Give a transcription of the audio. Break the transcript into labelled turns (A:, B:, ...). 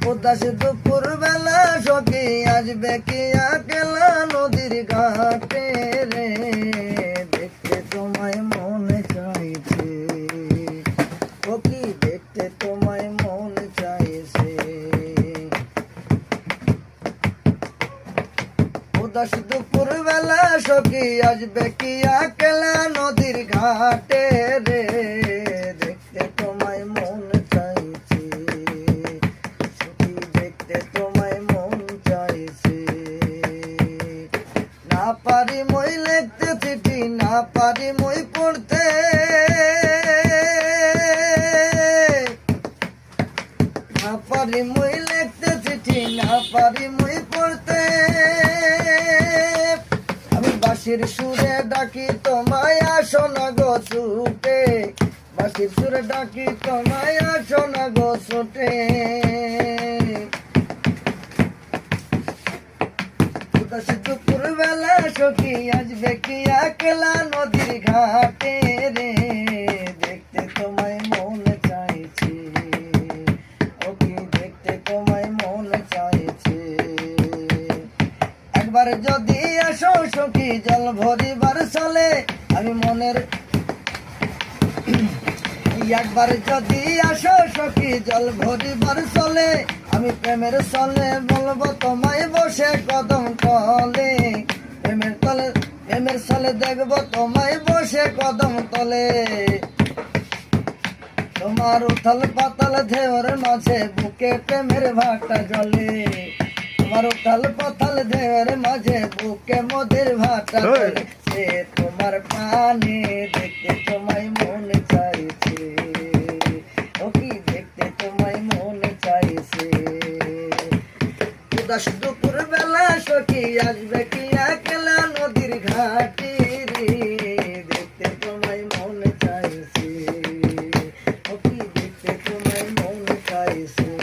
A: উদাস দুপুর বেলা সখী আসবে কি একলা নদীর ঘাটে রে, দেখতে তোমায় মনে চাইছে সখী, দেখতে তোমায় মনে চাইছে। উদাস দুপুর বেলা সখী আসবে কি একলা নদীর ঘাটে রে, দেখতে তোমায় মনে চাইছে সখী, দেখতে তোমায় মন চাইছে। না পারি মই লিখতে চিঠি, না পারি মই পড়তে, না পারি মই লিখতে চিঠি, না পারি মই পড়তে। আমি বাঁশির সুরে ডাকি তোমায় আসো না গো ছুটে, বাঁশির সুরে ডাকি তোমায় আসো না গো ছুটে। উদাস দুপুর বেলা সখী আসবে কি একলা নদীর ঘাটে রে, দেখতে তোমায় মন চাইছে ওকে, দেখতে তোমায় মন চাইছে। একবার যদি আসো সখী জল ভরিবার চলে, আমি মনের একবার যদি আসো সখী জল ভরিবার চলে, আমি প্রেমের চলে বলবো তোমায় বসে কদম তলে, প্রেমের তলে প্রেমের চলে দেখবো তোমায় বসে কদম তলে। তোমার উথাল পাতাল ঢেউর মাঝে বুকে প্রেমের ভাটা জলে, তোমার উথাল পাতাল ঢেউর মাঝে বুকে মধুর ভাটা জলে। সে তোমার পানে দেখতে তোমায় মন চাইছে ওকি, দেখতে তোমায় মন চাইছে। উদাস দুপুর বেলা সখী আসবে কি একলা নদীর ঘাটে রে, দেখতে তোমায় মন চাইছে ওকি, দেখতে তোমায় মন চাইছে।